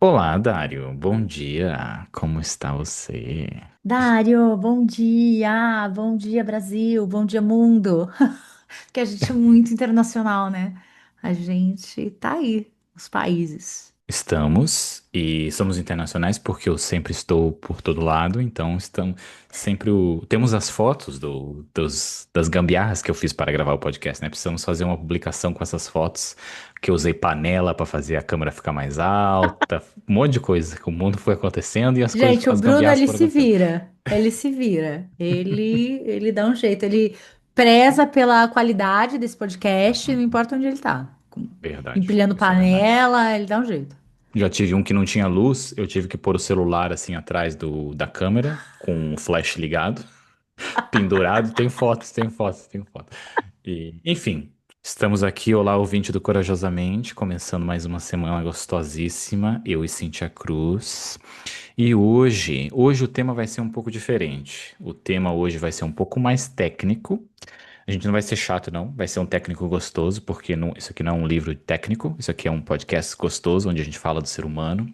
Olá, Dário. Bom dia. Como está você? Dário, bom dia Brasil, bom dia mundo, que a gente é muito internacional, né? A gente tá aí, os países. Estamos e somos internacionais porque eu sempre estou por todo lado, então estamos sempre temos as fotos das gambiarras que eu fiz para gravar o podcast, né? Precisamos fazer uma publicação com essas fotos que eu usei panela para fazer a câmera ficar mais alta, um monte de coisa que o mundo foi acontecendo e Gente, o as Bruno, gambiarras ele foram se acontecendo. vira, ele se vira, ele dá um jeito, ele preza pela qualidade desse podcast, não importa onde ele tá. Verdade, Empilhando isso é verdade. panela, ele dá um jeito. Já tive um que não tinha luz, eu tive que pôr o celular assim atrás da câmera, com o flash ligado, pendurado. Tem fotos, tem fotos, tem fotos. E, enfim, estamos aqui. Olá, ouvinte do Corajosamente, começando mais uma semana gostosíssima, eu e Cintia Cruz. E hoje o tema vai ser um pouco diferente. O tema hoje vai ser um pouco mais técnico. A gente não vai ser chato, não. Vai ser um técnico gostoso, porque isso aqui não é um livro técnico. Isso aqui é um podcast gostoso, onde a gente fala do ser humano.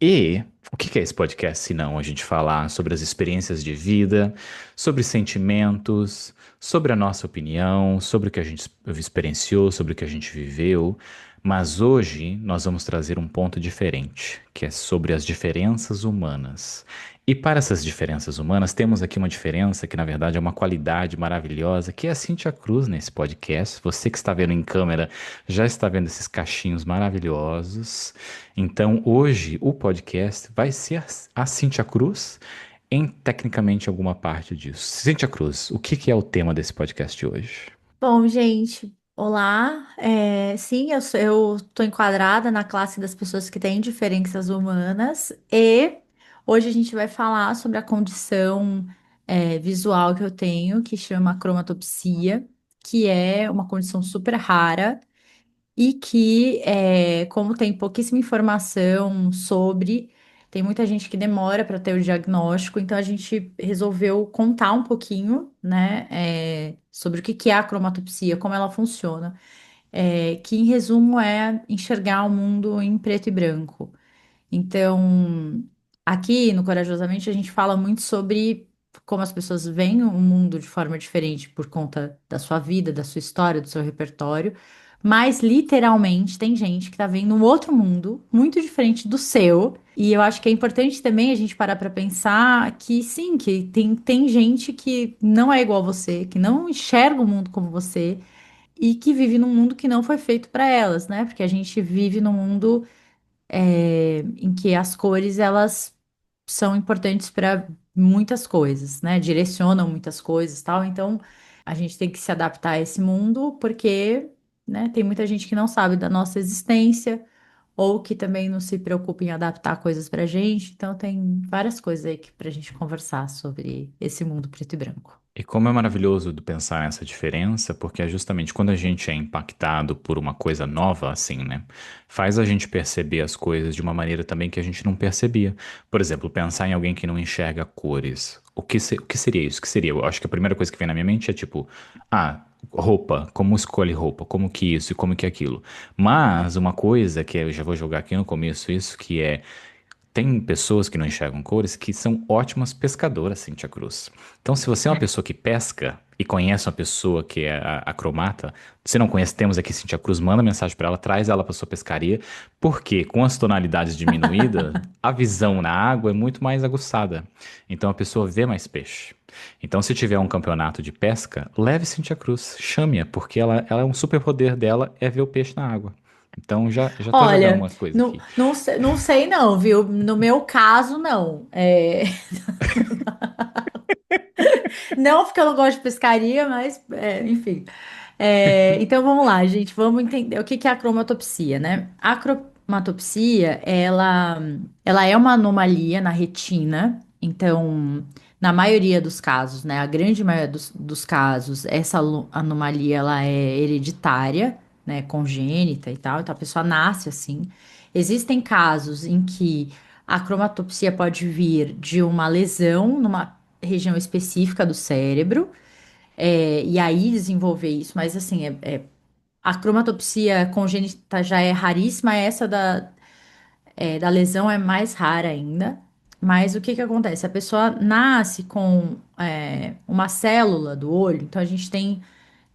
E o que é esse podcast, se não a gente falar sobre as experiências de vida, sobre sentimentos, sobre a nossa opinião, sobre o que a gente experienciou, sobre o que a gente viveu. Mas hoje nós vamos trazer um ponto diferente, que é sobre as diferenças humanas. E para essas diferenças humanas, temos aqui uma diferença que, na verdade, é uma qualidade maravilhosa, que é a Cintia Cruz nesse podcast. Você que está vendo em câmera já está vendo esses cachinhos maravilhosos. Então, hoje, o podcast vai ser a Cintia Cruz em tecnicamente alguma parte disso. Cintia Cruz, o que é o tema desse podcast de hoje? Bom, gente, olá. Sim, eu tô enquadrada na classe das pessoas que têm diferenças humanas e hoje a gente vai falar sobre a condição visual que eu tenho, que chama cromatopsia, que é uma condição super rara e que, como tem pouquíssima informação sobre, tem muita gente que demora para ter o diagnóstico, então a gente resolveu contar um pouquinho, né, sobre o que que é a cromatopsia, como ela funciona, que em resumo é enxergar o mundo em preto e branco. Então, aqui no Corajosamente a gente fala muito sobre como as pessoas veem o mundo de forma diferente por conta da sua vida, da sua história, do seu repertório, mas literalmente tem gente que tá vendo um outro mundo muito diferente do seu. E eu acho que é importante também a gente parar para pensar que sim, que tem gente que não é igual a você, que não enxerga o mundo como você e que vive num mundo que não foi feito para elas, né? Porque a gente vive num mundo em que as cores elas são importantes para muitas coisas, né? Direcionam muitas coisas, tal. Então, a gente tem que se adaptar a esse mundo porque, né, tem muita gente que não sabe da nossa existência ou que também não se preocupa em adaptar coisas pra gente. Então, tem várias coisas aí que pra gente conversar sobre esse mundo preto e branco. E como é maravilhoso de pensar nessa diferença, porque é justamente quando a gente é impactado por uma coisa nova, assim, né? Faz a gente perceber as coisas de uma maneira também que a gente não percebia. Por exemplo, pensar em alguém que não enxerga cores. O que seria isso? O que seria? Eu acho que a primeira coisa que vem na minha mente é tipo, ah, roupa, como escolhe roupa, como que isso e como que aquilo. Mas uma coisa que eu já vou jogar aqui no começo, isso que é tem pessoas que não enxergam cores que são ótimas pescadoras, Cintia Cruz. Então, se você é uma pessoa que pesca e conhece uma pessoa que é a cromata, se não conhece, temos aqui Cintia Cruz, manda mensagem para ela, traz ela para sua pescaria, porque com as tonalidades diminuídas, a visão na água é muito mais aguçada. Então, a pessoa vê mais peixe. Então, se tiver um campeonato de pesca, leve Cintia Cruz, chame-a, porque ela é um superpoder dela é ver o peixe na água. Então, já tô jogando Olha, uma coisa aqui. não sei não, viu? No meu caso, não. Não porque eu não gosto de pescaria, mas, enfim. Então vamos lá, gente. Vamos entender o que que é a cromatopsia, né? A cromatopsia, ela é uma anomalia na retina. Então, na maioria dos casos, né? A grande maioria dos casos, essa anomalia ela é hereditária, né? Congênita e tal. Então a pessoa nasce assim. Existem casos em que a cromatopsia pode vir de uma lesão numa região específica do cérebro, e aí desenvolver isso, mas assim, a cromatopsia congênita já é raríssima, essa Da lesão é mais rara ainda. Mas o que que acontece? A pessoa nasce com uma célula do olho, então a gente tem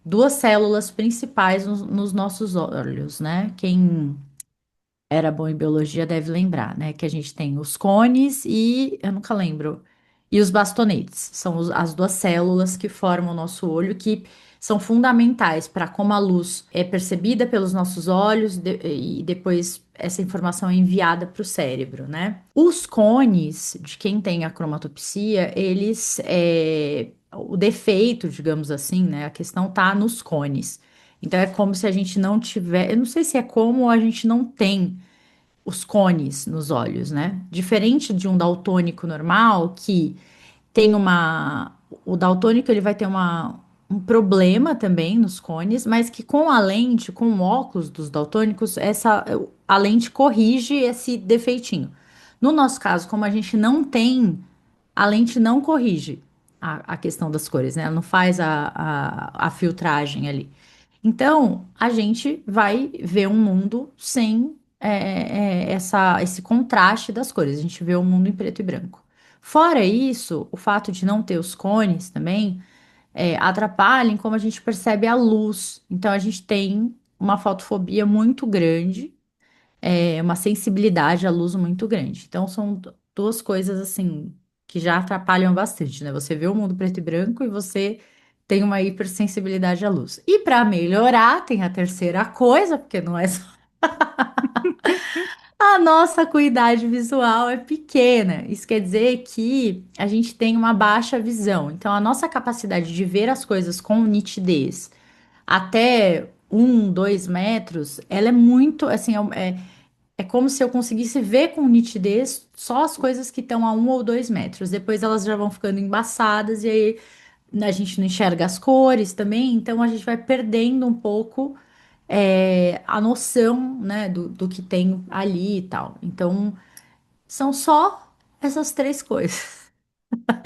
duas células principais nos nossos olhos, né? Quem era bom em biologia deve lembrar, né? Que a gente tem os cones e eu nunca lembro. E os bastonetes. São as duas células que formam o nosso olho, que são fundamentais para como a luz é percebida pelos nossos olhos e depois essa informação é enviada para o cérebro, né? Os cones de quem tem a cromatopsia, o defeito, digamos assim, né? A questão tá nos cones. Então é como se a gente não tiver, eu não sei se é como a gente não tem os cones nos olhos, né? Diferente de um daltônico normal, que tem uma. O daltônico ele vai ter um problema também nos cones, mas que com a lente, com o óculos dos daltônicos, a lente corrige esse defeitinho. No nosso caso, como a gente não tem, a lente não corrige a questão das cores, né? Ela não faz a filtragem ali. Então, a gente vai ver um mundo sem esse contraste das cores. A gente vê o mundo em preto e branco. Fora isso, o fato de não ter os cones também atrapalha em como a gente percebe a luz. Então, a gente tem uma fotofobia muito grande, uma sensibilidade à luz muito grande. Então, são duas coisas assim que já atrapalham bastante, né? Você vê o mundo preto e branco e você tem uma hipersensibilidade à luz. E para melhorar, tem a terceira coisa, porque não é só a nossa acuidade visual é pequena. Isso quer dizer que a gente tem uma baixa visão. Então, a nossa capacidade de ver as coisas com nitidez até 1, 2 metros, ela é muito, assim, é como se eu conseguisse ver com nitidez só as coisas que estão a 1 ou 2 metros. Depois elas já vão ficando embaçadas e aí a gente não enxerga as cores também. Então a gente vai perdendo um pouco a noção, né, do que tem ali e tal. Então são só essas três coisas.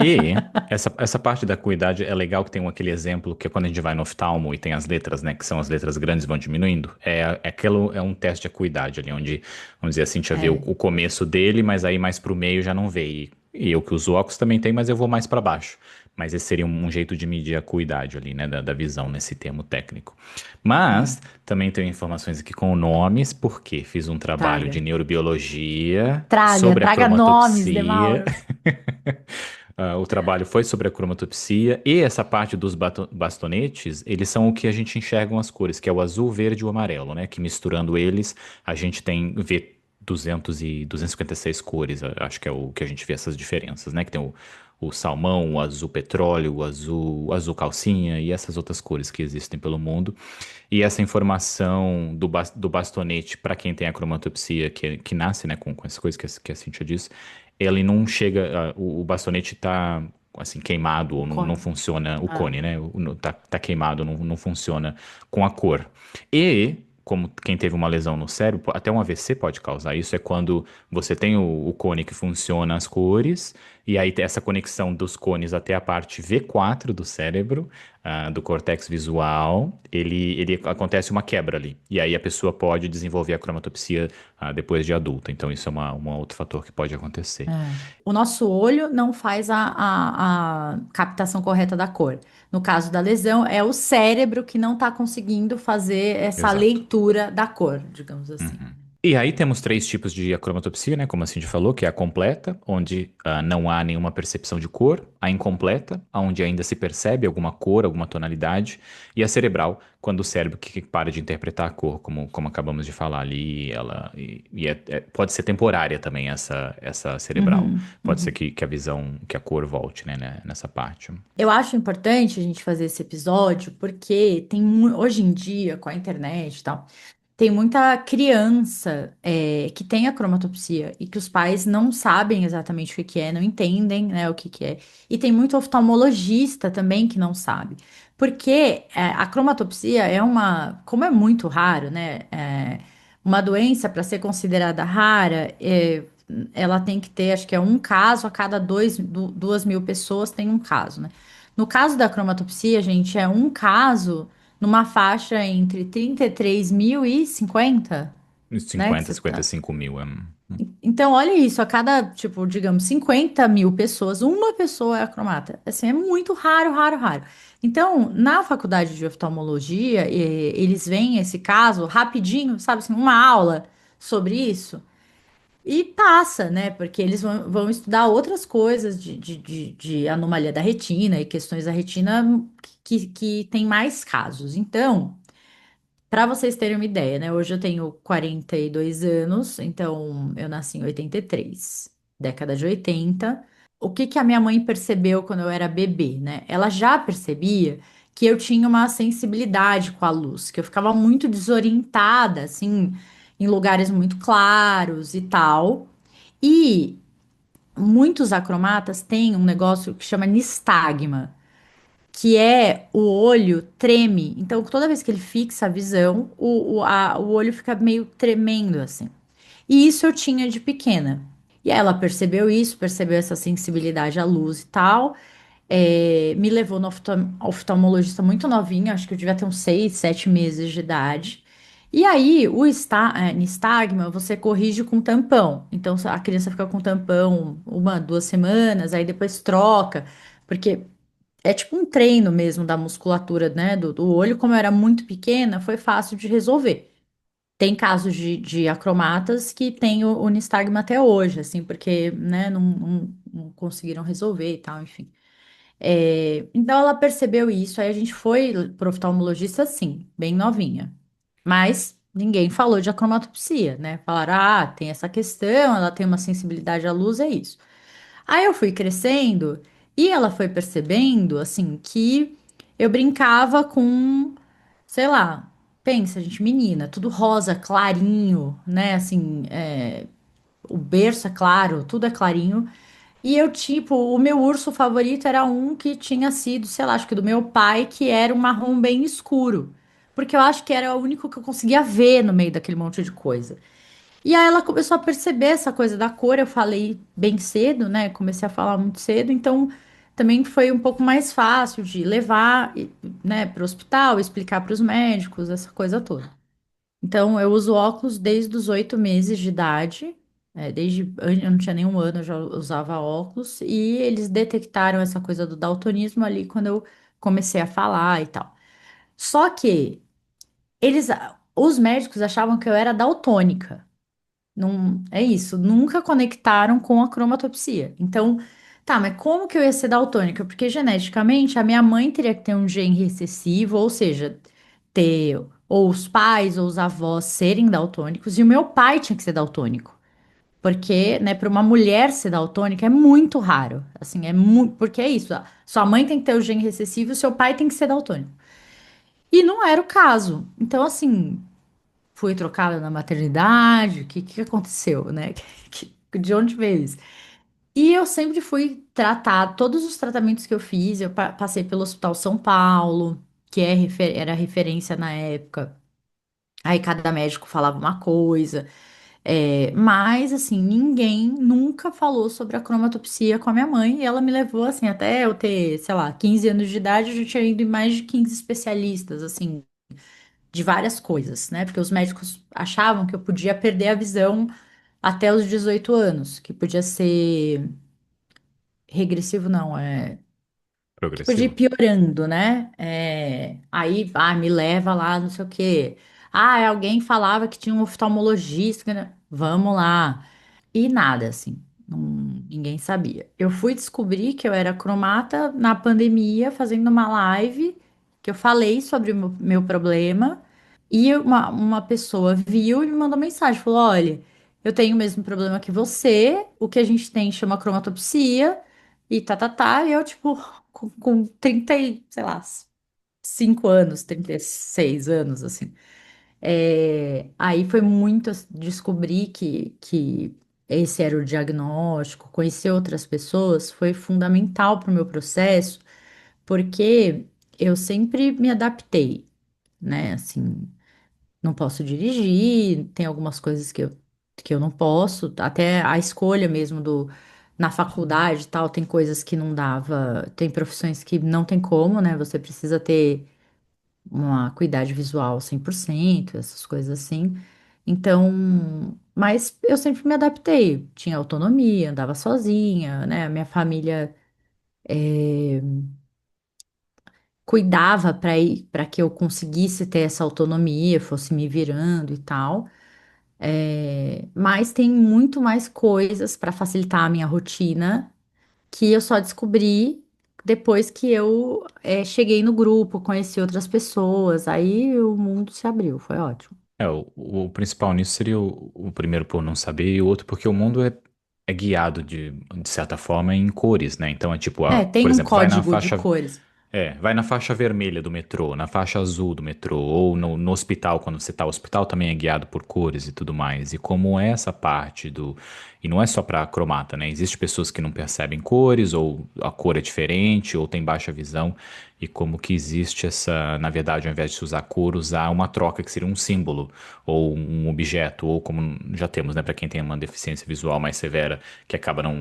E essa parte da acuidade é legal que tem aquele exemplo que é quando a gente vai no oftalmo e tem as letras, né? Que são as letras grandes vão diminuindo. É um teste de acuidade ali, onde, vamos dizer assim, a gente já vê É. o começo dele, mas aí mais pro meio já não vê. E eu que uso óculos também tem, mas eu vou mais para baixo. Mas esse seria um jeito de medir a acuidade ali, né? Da visão nesse termo técnico. É. Mas também tenho informações aqui com nomes, porque fiz um trabalho Traga. de neurobiologia Traga, sobre a traga nomes, cromatopsia. Demauro. O trabalho foi sobre a cromatopsia e essa parte dos bastonetes, eles são o que a gente enxerga as cores, que é o azul, verde e o amarelo, né? Que misturando eles, a gente vê 256 cores, acho que é o que a gente vê essas diferenças, né? Que tem o salmão, o azul petróleo, o azul calcinha e essas outras cores que existem pelo mundo. E essa informação do bastonete, para quem tem a cromatopsia, que nasce, né, com essas coisas que a Cintia disse, ele não chega, o bastonete tá, assim, queimado, O ou não cone. funciona, o Ah, cone, né, tá queimado, não funciona com a cor. E, como quem teve uma lesão no cérebro, até um AVC pode causar isso, é quando você tem o cone que funciona as cores, e aí tem essa conexão dos cones até a parte V4 do cérebro, do córtex visual, ele acontece uma quebra ali. E aí a pessoa pode desenvolver a cromatopsia depois de adulta. Então isso é um outro fator que pode acontecer. é. O nosso olho não faz a captação correta da cor. No caso da lesão, é o cérebro que não está conseguindo fazer essa Exato. leitura da cor, digamos assim. Uhum. E aí temos três tipos de acromatopsia, né? Como a Cindy falou, que é a completa, onde não há nenhuma percepção de cor, a incompleta, onde ainda se percebe alguma cor, alguma tonalidade, e a cerebral, quando o cérebro que para de interpretar a cor, como acabamos de falar ali, pode ser temporária também essa cerebral. Uhum, Pode ser uhum. que a visão, que a cor volte, nessa parte. Eu acho importante a gente fazer esse episódio porque hoje em dia, com a internet e tal, tem muita criança que tem a cromatopsia e que os pais não sabem exatamente o que que é, não entendem, né, o que que é. E tem muito oftalmologista também que não sabe. Porque a cromatopsia como é muito raro, né, uma doença para ser considerada rara, ela tem que ter, acho que é um caso a cada 2.000 pessoas tem um caso, né? No caso da cromatopsia, gente, é um caso numa faixa entre 33.000 e 50, Uns né? Que 50, você tá. 55 mil. Então, olha isso, a cada, tipo, digamos, 50 mil pessoas, uma pessoa é acromata. Assim, é muito raro, raro, raro. Então, na faculdade de oftalmologia, eles veem esse caso rapidinho, sabe assim, uma aula sobre isso. E passa, né? Porque eles vão estudar outras coisas de anomalia da retina e questões da retina que tem mais casos. Então, para vocês terem uma ideia, né? Hoje eu tenho 42 anos, então eu nasci em 83, década de 80. O que que a minha mãe percebeu quando eu era bebê, né? Ela já percebia que eu tinha uma sensibilidade com a luz, que eu ficava muito desorientada, assim, em lugares muito claros e tal. E muitos acromatas têm um negócio que chama nistagma, que é o olho treme. Então, toda vez que ele fixa a visão, o olho fica meio tremendo assim. E isso eu tinha de pequena. E ela percebeu isso, percebeu essa sensibilidade à luz e tal. Me levou no oftalmologista muito novinha, acho que eu devia ter uns 6, 7 meses de idade. E aí, nistagma, você corrige com tampão. Então, a criança fica com tampão 1, 2 semanas, aí depois troca, porque é tipo um treino mesmo da musculatura, né, do olho. Como eu era muito pequena, foi fácil de resolver. Tem casos de acromatas que tem o nistagma até hoje, assim, porque, né, não conseguiram resolver e tal, enfim. Então ela percebeu isso, aí a gente foi pro oftalmologista, sim, bem novinha. Mas ninguém falou de acromatopsia, né? Falaram, ah, tem essa questão, ela tem uma sensibilidade à luz, é isso. Aí eu fui crescendo e ela foi percebendo, assim, que eu brincava com, sei lá, pensa, gente, menina, tudo rosa, clarinho, né? Assim, o berço é claro, tudo é clarinho. E eu, tipo, o meu urso favorito era um que tinha sido, sei lá, acho que do meu pai, que era um marrom bem escuro. Porque eu acho que era o único que eu conseguia ver no meio daquele monte de coisa. E aí ela começou a perceber essa coisa da cor, eu falei bem cedo, né? Comecei a falar muito cedo, então também foi um pouco mais fácil de levar, né, para o hospital, explicar para os médicos, essa coisa toda. Então eu uso óculos desde os 8 meses de idade, eu não tinha nenhum ano, eu já usava óculos, e eles detectaram essa coisa do daltonismo ali quando eu comecei a falar e tal. Só que eles, os médicos achavam que eu era daltônica. Não, é isso, nunca conectaram com a cromatopsia. Então, tá, mas como que eu ia ser daltônica? Porque geneticamente a minha mãe teria que ter um gene recessivo, ou seja, ter ou os pais ou os avós serem daltônicos, e o meu pai tinha que ser daltônico. Porque, né, para uma mulher ser daltônica é muito raro. Assim, porque é isso, sua mãe tem que ter o gene recessivo e o seu pai tem que ser daltônico. E não era o caso. Então, assim, fui trocada na maternidade, o que aconteceu, né? De onde veio isso? E eu sempre fui tratada, todos os tratamentos que eu fiz, eu passei pelo Hospital São Paulo, que era referência na época. Aí cada médico falava uma coisa. Mas, assim, ninguém nunca falou sobre a cromatopsia com a minha mãe. E ela me levou, assim, até eu ter, sei lá, 15 anos de idade, eu já tinha ido em mais de 15 especialistas, assim, de várias coisas, né? Porque os médicos achavam que eu podia perder a visão até os 18 anos, que podia ser regressivo, não, que podia ir Progressivo. piorando, né? Aí, me leva lá, não sei o quê. Ah, alguém falava que tinha um oftalmologista, né? Vamos lá. E nada, assim, ninguém sabia. Eu fui descobrir que eu era cromata na pandemia, fazendo uma live, que eu falei sobre o meu problema. E uma pessoa viu e me mandou mensagem, falou: olha, eu tenho o mesmo problema que você, o que a gente tem chama cromatopsia, e tá. E eu, tipo, com 30 e, sei lá, 5 anos, 36 anos, assim. Aí foi muito descobrir que esse era o diagnóstico, conhecer outras pessoas foi fundamental para o meu processo, porque eu sempre me adaptei, né? Assim, não posso dirigir, tem algumas coisas que eu não posso, até a escolha mesmo na faculdade e tal, tem coisas que não dava, tem profissões que não tem como, né? Você precisa ter uma acuidade visual 100%, essas coisas assim. Então, mas eu sempre me adaptei, tinha autonomia, andava sozinha, né? A minha família cuidava para que eu conseguisse ter essa autonomia, fosse me virando e tal. Mas tem muito mais coisas para facilitar a minha rotina que eu só descobri depois que eu cheguei no grupo, conheci outras pessoas, aí o mundo se abriu, foi ótimo. O principal nisso seria o primeiro por não saber e o outro porque o mundo é guiado de certa forma em cores, né? Então é tipo, É, por tem um exemplo, código de cores. vai na faixa vermelha do metrô, na faixa azul do metrô, ou no hospital, quando você tá. O hospital também é guiado por cores e tudo mais. E como é essa parte do. E não é só pra cromata, né? Existem pessoas que não percebem cores, ou a cor é diferente, ou tem baixa visão. E como que existe essa, na verdade, ao invés de usar cor, usar uma troca que seria um símbolo, ou um objeto, ou como já temos, né, para quem tem uma deficiência visual mais severa, que acaba não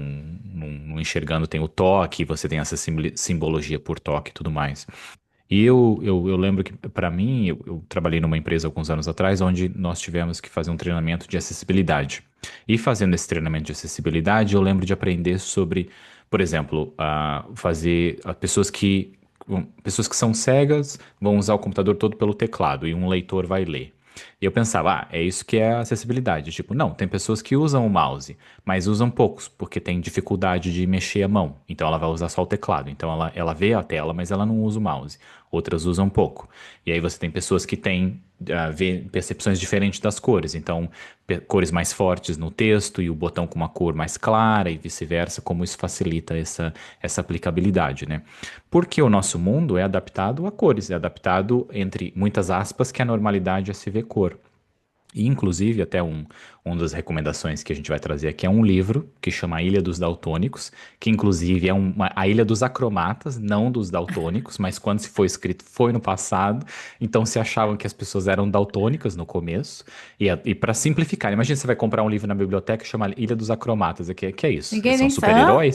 enxergando, tem o toque, você tem essa simbologia por toque e tudo mais. E eu lembro que, para mim, eu trabalhei numa empresa alguns anos atrás, onde nós tivemos que fazer um treinamento de acessibilidade. E fazendo esse treinamento de acessibilidade, eu lembro de aprender sobre, por exemplo, fazer pessoas que são cegas vão usar o computador todo pelo teclado e um leitor vai ler. E eu pensava, é isso que é acessibilidade. Tipo, não, tem pessoas que usam o mouse, mas usam poucos, porque tem dificuldade de mexer a mão. Então ela vai usar só o teclado. Então ela vê a tela, mas ela não usa o mouse. Outras usam pouco. E aí você tem pessoas que têm percepções diferentes das cores. Então, cores mais fortes no texto e o botão com uma cor mais clara e vice-versa, como isso facilita essa aplicabilidade, né? Porque o nosso mundo é adaptado a cores, é adaptado, entre muitas aspas, que a normalidade é se ver cor. E, inclusive, até uma das recomendações que a gente vai trazer aqui é um livro que chama A Ilha dos Daltônicos, que inclusive é a Ilha dos Acromatas, não dos daltônicos, mas quando se foi escrito foi no passado, então se achavam que as pessoas eram daltônicas no começo. E para simplificar, imagina você vai comprar um livro na biblioteca e chama Ilha dos Acromatas, que é isso? Eles Ninguém são nem sabe. super-heróis?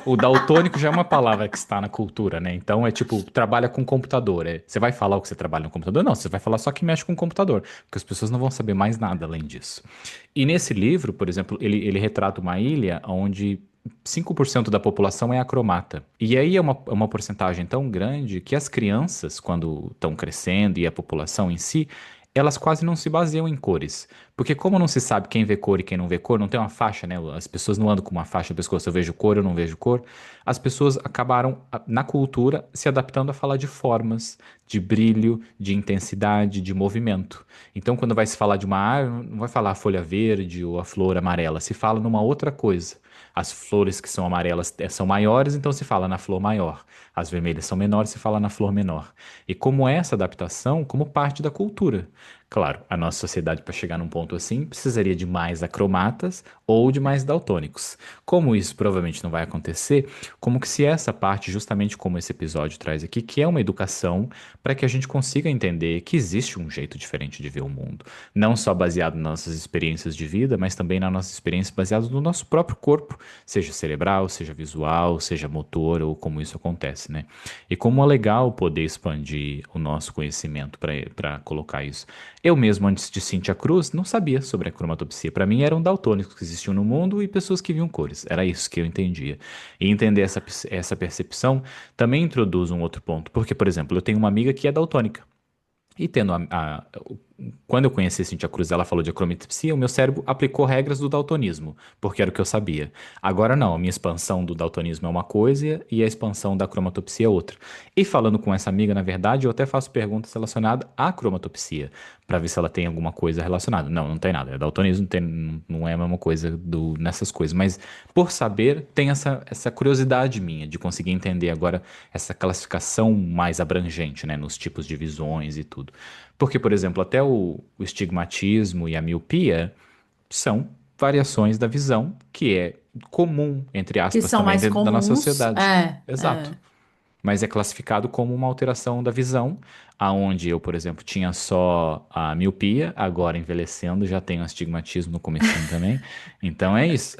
O daltônico já é uma palavra que está na cultura, né? Então é tipo, trabalha com computador. Você vai falar o que você trabalha no computador? Não, você vai falar só que mexe com computador, porque as pessoas não vão saber mais nada além disso. E nesse livro, por exemplo, ele retrata uma ilha onde 5% da população é acromata. E aí é uma porcentagem tão grande que as crianças, quando estão crescendo, e a população em si, elas quase não se baseiam em cores. Porque como não se sabe quem vê cor e quem não vê cor, não tem uma faixa, né? As pessoas não andam com uma faixa no pescoço, eu vejo cor, eu não vejo cor. As pessoas acabaram, na cultura, se adaptando a falar de formas, de brilho, de intensidade, de movimento. Então, quando vai se falar de uma árvore, não vai falar a folha verde ou a flor amarela, se fala numa outra coisa. As flores que são amarelas são maiores, então se fala na flor maior. As vermelhas são menores, se fala na flor menor. E como é essa adaptação, como parte da cultura. Claro, a nossa sociedade, para chegar num ponto assim, precisaria de mais acromatas ou de mais daltônicos. Como isso provavelmente não vai acontecer, como que se essa parte, justamente como esse episódio traz aqui, que é uma educação para que a gente consiga entender que existe um jeito diferente de ver o mundo. Não só baseado nas nossas experiências de vida, mas também na nossa experiência baseada no nosso próprio corpo, seja cerebral, seja visual, seja motor, ou como isso acontece, né? E como é legal poder expandir o nosso conhecimento para colocar isso. Eu mesmo, antes de Cintia Cruz, não sabia sobre a cromatopsia. Para mim, eram daltônicos que existiam no mundo e pessoas que viam cores. Era isso que eu entendia. E entender essa percepção também introduz um outro ponto. Porque, por exemplo, eu tenho uma amiga que é daltônica. E quando eu conheci Cintia Cruz, ela falou de acrometria, o meu cérebro aplicou regras do daltonismo, porque era o que eu sabia. Agora não, a minha expansão do daltonismo é uma coisa e a expansão da cromatopsia é outra. E falando com essa amiga, na verdade, eu até faço perguntas relacionadas à cromatopsia, para ver se ela tem alguma coisa relacionada. Não, não tem nada. É daltonismo, não é a mesma coisa nessas coisas. Mas por saber, tem essa curiosidade minha de conseguir entender agora essa classificação mais abrangente, né, nos tipos de visões e tudo. Porque, por exemplo, até o estigmatismo e a miopia são variações da visão que é comum, entre Que aspas, são também mais dentro da nossa comuns. sociedade. É, Exato. é. Mas é classificado como uma alteração da visão, aonde eu, por exemplo, tinha só a miopia, agora envelhecendo já tenho astigmatismo no comecinho também. Então é isso.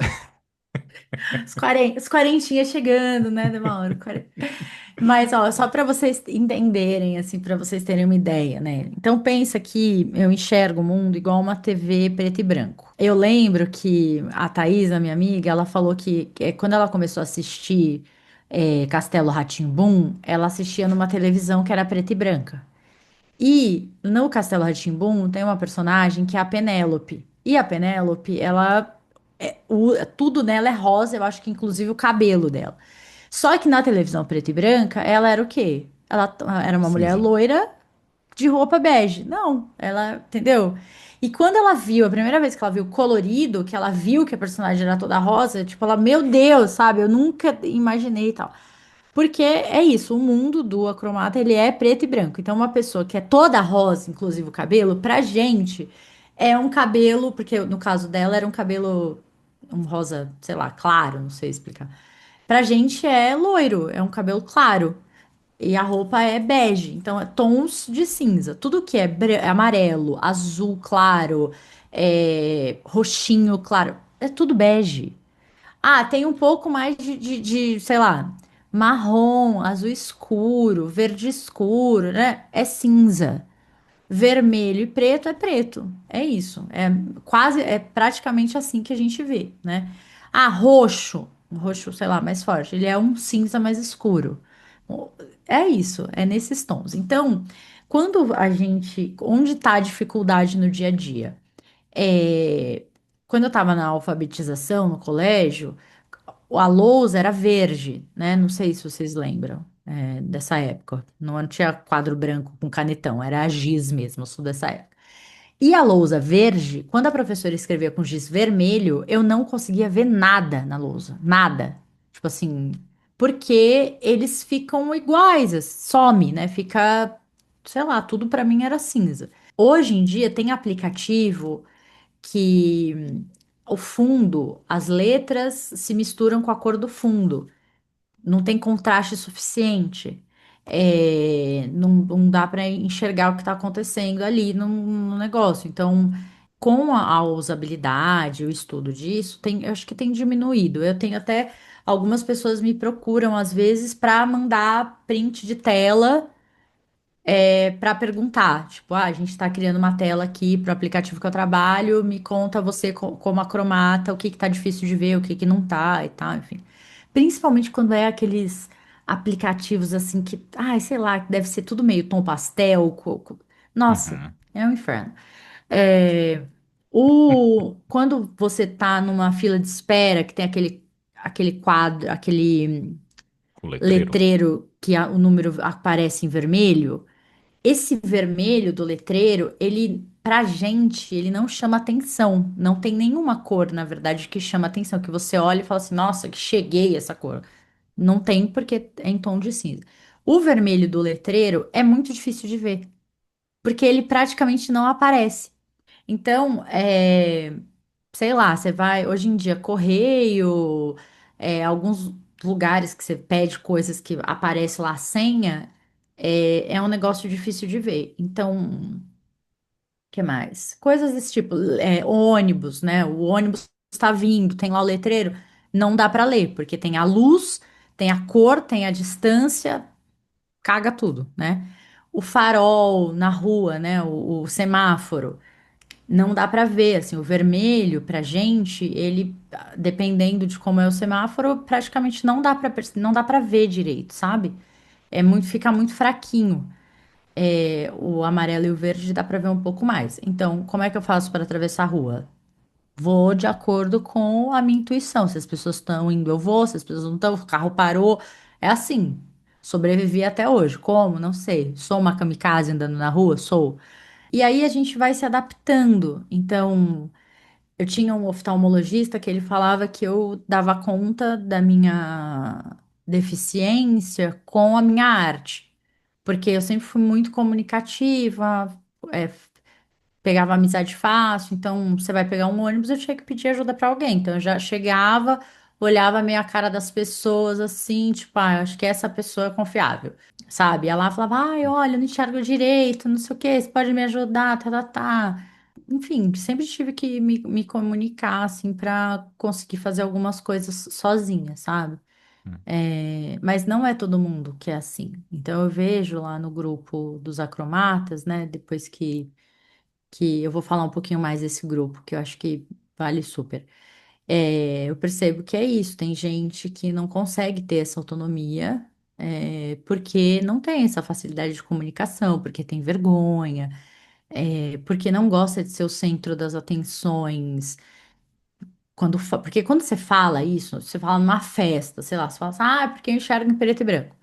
Os 40, os quarentinha chegando, né? De uma hora. Mas, ó, só para vocês entenderem, assim, para vocês terem uma ideia, né? Então, pensa que eu enxergo o mundo igual uma TV preto e branco. Eu lembro que a Thaís, a minha amiga, ela falou que quando ela começou a assistir Castelo rá tim ela assistia numa televisão que era preta e branca. E no Castelo rá tim tem uma personagem que é a Penélope. E a Penélope, tudo nela é rosa, eu acho que inclusive o cabelo dela. Só que na televisão preta e branca, ela era o quê? Ela era uma mulher Cinza. loira de roupa bege. Não, ela, entendeu? E quando ela viu, a primeira vez que ela viu colorido, que ela viu que a personagem era toda rosa, tipo, ela, meu Deus, sabe? Eu nunca imaginei e tal. Porque é isso, o mundo do acromata, ele é preto e branco. Então, uma pessoa que é toda rosa, inclusive o cabelo, pra gente, é um cabelo, porque no caso dela era um cabelo, um rosa, sei lá, claro, não sei explicar. Pra gente é loiro, é um cabelo claro. E a roupa é bege, então é tons de cinza. Tudo que é amarelo, azul claro, roxinho claro, é tudo bege. Ah, tem um pouco mais sei lá, marrom, azul escuro, verde escuro, né? É cinza. Vermelho e preto é preto. É isso. É praticamente assim que a gente vê, né? Ah, roxo. Um roxo, sei lá, mais forte. Ele é um cinza mais escuro. É isso, é nesses tons. Então, quando a gente. Onde está a dificuldade no dia a dia? É, quando eu estava na alfabetização no colégio, a lousa era verde, né? Não sei se vocês lembram, dessa época. Não tinha quadro branco com canetão, era a giz mesmo, eu sou dessa época. E a lousa verde, quando a professora escrevia com giz vermelho, eu não conseguia ver nada na lousa, nada. Tipo assim, porque eles ficam iguais, some, né? Fica, sei lá, tudo pra mim era cinza. Hoje em dia tem aplicativo que o fundo, as letras se misturam com a cor do fundo. Não tem contraste suficiente. Não dá para enxergar o que está acontecendo ali no negócio. Então, com a usabilidade, o estudo disso, eu acho que tem diminuído. Eu tenho até algumas pessoas me procuram às vezes para mandar print de tela para perguntar, tipo, a gente está criando uma tela aqui para o aplicativo que eu trabalho, me conta você como acromata, o que que tá difícil de ver, o que que não tá e tal, enfim. Principalmente quando é aqueles aplicativos assim que, ai, sei lá, que deve ser tudo meio tom pastel. Nossa, Uhum. é um inferno. É, quando você tá numa fila de espera, que tem aquele quadro, aquele O letreiro. letreiro que o número aparece em vermelho. Esse vermelho do letreiro, ele, pra gente, ele não chama atenção. Não tem nenhuma cor, na verdade, que chama atenção. Que você olha e fala assim, nossa, que cheguei essa cor. Não tem porque é em tom de cinza. O vermelho do letreiro é muito difícil de ver, porque ele praticamente não aparece. Então, sei lá, você vai, hoje em dia, correio, alguns lugares que você pede coisas que aparece lá a senha, é um negócio difícil de ver. Então, que mais? Coisas desse tipo, ônibus, né? O ônibus está vindo, tem lá o letreiro, não dá para ler, porque tem a luz, tem a cor, tem a distância, caga tudo, né? O farol na rua, né? O semáforo. Não dá para ver, assim, o vermelho pra gente, ele, dependendo de como é o semáforo, praticamente não dá para ver direito, sabe? Fica muito fraquinho. O amarelo e o verde dá para ver um pouco mais. Então, como é que eu faço para atravessar a rua? Vou de acordo com a minha intuição. Se as pessoas estão indo, eu vou. Se as pessoas não estão, o carro parou. É assim. Sobrevivi até hoje. Como? Não sei. Sou uma kamikaze andando na rua? Sou. E aí a gente vai se adaptando. Então, eu tinha um oftalmologista que ele falava que eu dava conta da minha deficiência com a minha arte, porque eu sempre fui muito comunicativa, é, pegava amizade fácil, então você vai pegar um ônibus, eu tinha que pedir ajuda para alguém. Então eu já chegava, olhava meio a cara das pessoas assim, tipo, ah, eu acho que essa pessoa é confiável, sabe? E ela falava, ai, olha, eu não enxergo direito, não sei o quê, você pode me ajudar, tá, tá, tá. Enfim, sempre tive que me comunicar, assim, para conseguir fazer algumas coisas sozinha, sabe? Mas não é todo mundo que é assim. Então eu vejo lá no grupo dos acromatas, né? Depois que eu vou falar um pouquinho mais desse grupo, que eu acho que vale super. Eu percebo que é isso, tem gente que não consegue ter essa autonomia, porque não tem essa facilidade de comunicação, porque tem vergonha, porque não gosta de ser o centro das atenções. Porque quando você fala isso, você fala numa festa, sei lá, você fala assim, porque eu enxergo em preto e branco.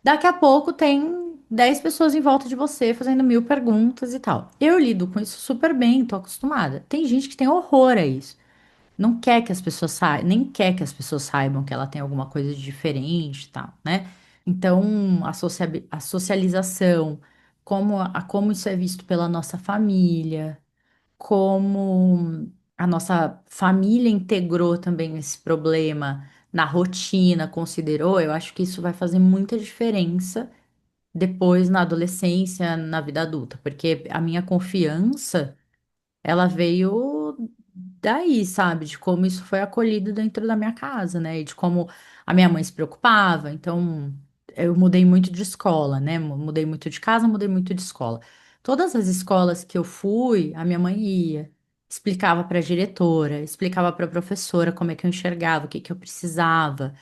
Daqui a pouco tem 10 pessoas em volta de você fazendo mil perguntas e tal. Eu lido com isso super bem, tô acostumada. Tem gente que tem horror a isso. Não quer que as pessoas saibam, nem quer que as pessoas saibam que ela tem alguma coisa de diferente e tal, né? Então, a socialização, como isso é visto pela nossa família, como a nossa família integrou também esse problema na rotina, considerou, eu acho que isso vai fazer muita diferença depois na adolescência, na vida adulta, porque a minha confiança, ela veio daí, sabe, de como isso foi acolhido dentro da minha casa, né, e de como a minha mãe se preocupava. Então, eu mudei muito de escola, né, mudei muito de casa, mudei muito de escola. Todas as escolas que eu fui, a minha mãe ia, explicava para a diretora, explicava para a professora como é que eu enxergava, o que que eu precisava,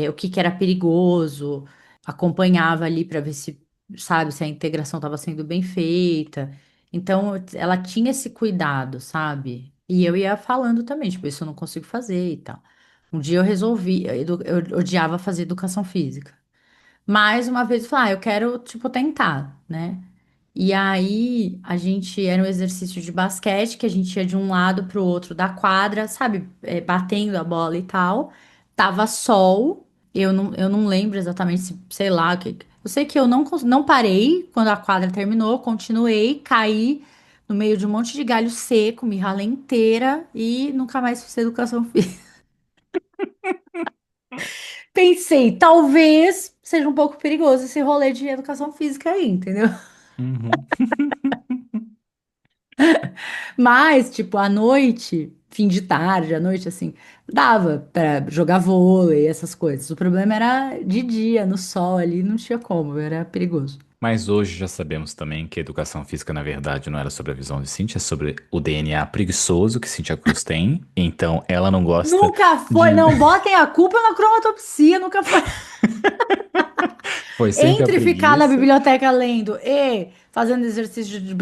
o que que era perigoso, acompanhava ali para ver se, sabe, se a integração estava sendo bem feita. Então, ela tinha esse cuidado, sabe? E eu ia falando também, tipo, isso eu não consigo fazer e tal. Um dia eu resolvi, eu odiava fazer educação física. Mais uma vez, eu falei, eu quero, tipo, tentar, né? E aí, a gente era um exercício de basquete, que a gente ia de um lado para o outro da quadra, sabe? Batendo a bola e tal. Tava sol, eu não lembro exatamente se, sei lá, eu sei que eu não parei quando a quadra terminou, continuei, caí no meio de um monte de galho seco, me ralei inteira e nunca mais fiz educação física. Pensei, talvez seja um pouco perigoso esse rolê de educação física aí, entendeu? Uhum. Mas, tipo, à noite, fim de tarde, à noite, assim, dava pra jogar vôlei, essas coisas. O problema era de dia, no sol ali, não tinha como, era perigoso. Mas hoje já sabemos também que a educação física, na verdade, não era sobre a visão de Cintia, é sobre o DNA preguiçoso que Cintia Cruz tem. Então, ela não gosta Nunca foi, de. não botem a culpa na cromatopsia, nunca foi. Foi sempre a Entre ficar na preguiça. biblioteca lendo e fazendo exercício de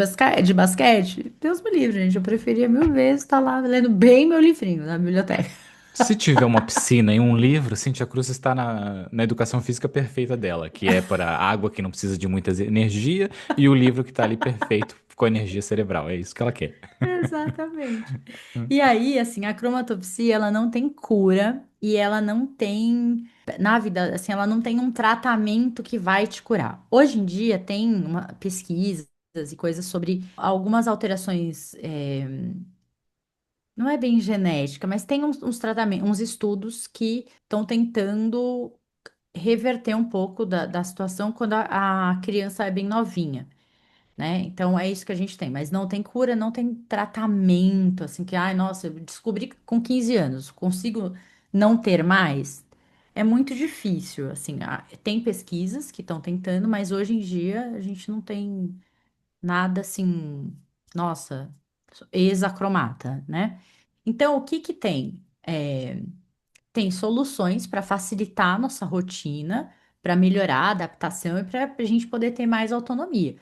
basquete, Deus me livre, gente. Eu preferia mil vezes estar lá lendo bem meu livrinho na biblioteca. Se tiver uma piscina e um livro, Cintia Cruz está na educação física perfeita dela, que é para água que não precisa de muita energia e o livro que está ali perfeito com energia cerebral. É isso que ela quer. Exatamente. E aí, assim, a cromatopsia, ela não tem cura e ela não tem, na vida, assim, ela não tem um tratamento que vai te curar. Hoje em dia tem pesquisas e coisas sobre algumas alterações, não é bem genética, mas tem uns tratamentos, uns estudos que estão tentando reverter um pouco da situação quando a criança é bem novinha, né? Então é isso que a gente tem, mas não tem cura, não tem tratamento, assim, que, ai, nossa, eu descobri que com 15 anos, consigo não ter mais? É muito difícil, assim, tem pesquisas que estão tentando, mas hoje em dia a gente não tem nada assim, nossa, hexacromata, né? Então, o que que tem? Tem soluções para facilitar a nossa rotina, para melhorar a adaptação e para a gente poder ter mais autonomia.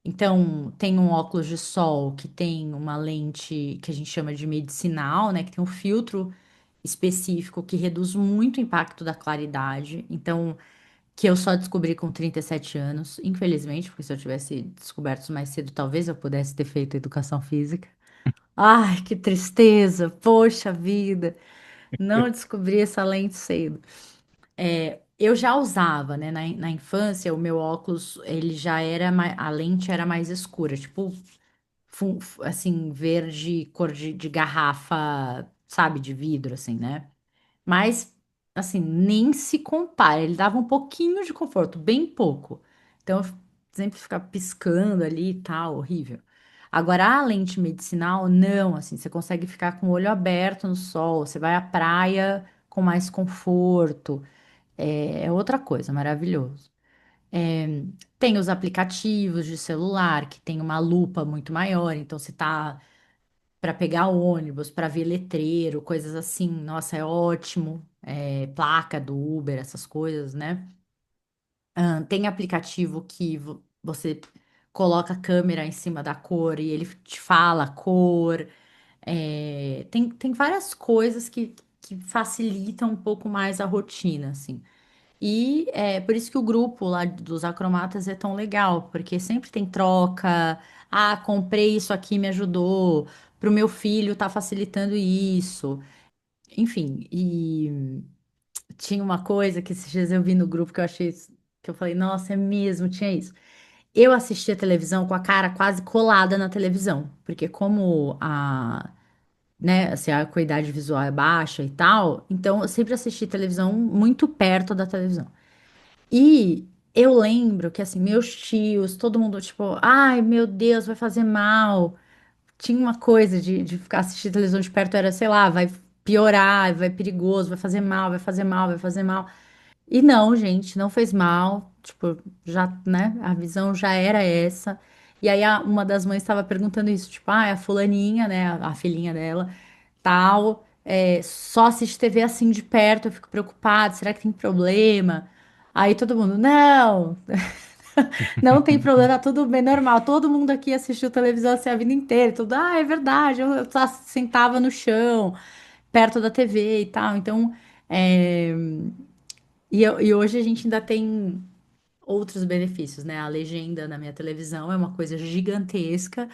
Então, tem um óculos de sol que tem uma lente que a gente chama de medicinal, né? Que tem um filtro específico que reduz muito o impacto da claridade. Então, que eu só descobri com 37 anos, infelizmente, porque se eu tivesse descoberto isso mais cedo, talvez eu pudesse ter feito educação física. Ai, que tristeza! Poxa vida! Não descobri essa lente cedo. Eu já usava, né? Na infância, o meu óculos, ele já era a lente era mais escura, tipo assim, verde, cor de garrafa, sabe, de vidro, assim, né? Mas, assim, nem se compara. Ele dava um pouquinho de conforto, bem pouco. Então, eu sempre ficava piscando ali e tal, horrível. Agora, a lente medicinal, não, assim, você consegue ficar com o olho aberto no sol, você vai à praia com mais conforto. É outra coisa, maravilhoso. É, tem os aplicativos de celular que tem uma lupa muito maior, então se tá para pegar ônibus, para ver letreiro, coisas assim, nossa, é ótimo. É, placa do Uber, essas coisas, né? Tem aplicativo que você coloca a câmera em cima da cor e ele te fala a cor. Tem várias coisas que facilitam um pouco mais a rotina, assim. E é por isso que o grupo lá dos acromatas é tão legal, porque sempre tem troca. Ah, comprei isso aqui, me ajudou. Pro meu filho tá facilitando isso. Enfim, e tinha uma coisa que esses dias eu vi no grupo que eu achei, que eu falei, nossa, é mesmo, tinha isso. Eu assistia televisão com a cara quase colada na televisão, porque como né, assim, a acuidade visual é baixa e tal, então eu sempre assisti televisão muito perto da televisão. E eu lembro que, assim, meus tios, todo mundo, tipo, ai, meu Deus, vai fazer mal. Tinha uma coisa de ficar assistindo televisão de perto, era, sei lá, vai piorar, vai perigoso, vai fazer mal, vai fazer mal, vai fazer mal. E não, gente, não fez mal. Tipo, já, né, a visão já era essa. E aí uma das mães estava perguntando isso, tipo, ah, a fulaninha, né, a filhinha dela, tal, só assiste TV assim de perto, eu fico preocupada, será que tem problema? Aí todo mundo, não, não tem problema, tá tudo bem, normal. Todo mundo aqui assistiu televisão assim a vida inteira, tudo, ah, é verdade, eu só sentava no chão, perto da TV e tal. Então, é, e hoje a gente ainda tem outros benefícios, né? A legenda na minha televisão é uma coisa gigantesca.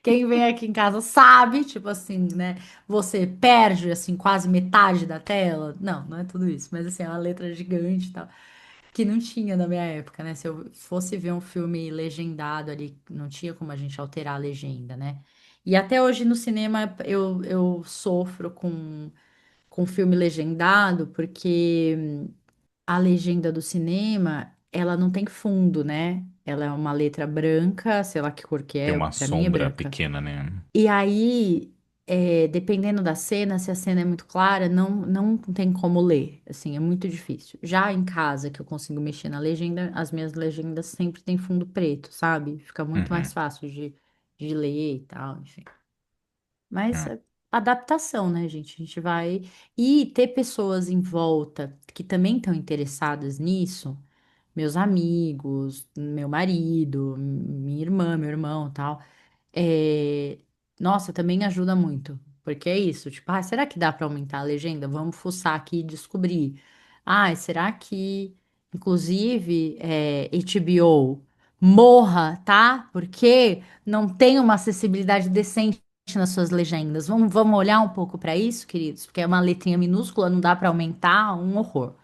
Quem vem aqui em casa sabe, tipo assim, né? Você perde, assim, quase metade da tela. Não, não é tudo isso, mas assim, é uma letra gigante e tal. Que não tinha na minha época, né? Se eu fosse ver um filme legendado ali, não tinha como a gente alterar a legenda, né? E até hoje no cinema eu sofro com filme legendado, porque a legenda do cinema, ela não tem fundo, né? Ela é uma letra branca, sei lá que cor que Tem é, uma pra mim é sombra branca. pequena, né? E aí, dependendo da cena, se a cena é muito clara, não tem como ler. Assim, é muito difícil. Já em casa, que eu consigo mexer na legenda, as minhas legendas sempre têm fundo preto, sabe? Fica muito mais Uhum. fácil de ler e tal, enfim. Mas É. é adaptação, né, gente? A gente vai. E ter pessoas em volta que também estão interessadas nisso, meus amigos, meu marido, minha irmã, meu irmão, tal. É, Nossa, também ajuda muito, porque é isso, tipo, ah, será que dá para aumentar a legenda? Vamos fuçar aqui e descobrir. Ah, será que, inclusive, HBO morra, tá? Porque não tem uma acessibilidade decente nas suas legendas. Vamos olhar um pouco para isso, queridos, porque é uma letrinha minúscula, não dá para aumentar, um horror.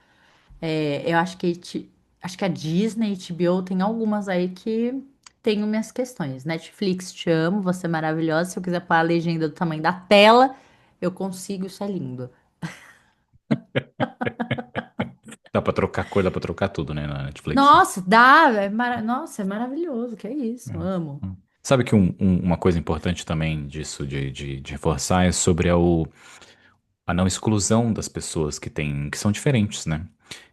Eu acho que a Disney, HBO, tem algumas aí que tenho minhas questões. Netflix, te amo, você é maravilhosa. Se eu quiser pôr a legenda do tamanho da tela, eu consigo, isso é lindo. Dá pra trocar cor, dá pra trocar tudo, né, na Netflix. Nossa, dá, nossa, é maravilhoso, que é isso, Hum, amo. Sabe que uma coisa importante também disso, de reforçar, é sobre a não exclusão das pessoas que são diferentes, né?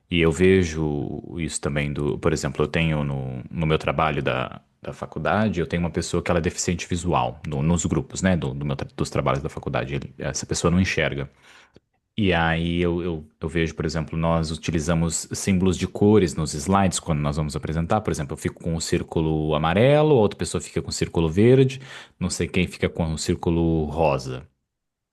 E eu vejo isso também por exemplo, eu tenho no meu trabalho da faculdade, eu tenho uma pessoa que ela é deficiente visual, nos grupos, né, dos trabalhos da faculdade. Essa pessoa não enxerga. E aí eu vejo, por exemplo, nós utilizamos símbolos de cores nos slides quando nós vamos apresentar. Por exemplo, eu fico com o círculo amarelo, outra pessoa fica com o círculo verde, não sei quem fica com o círculo rosa.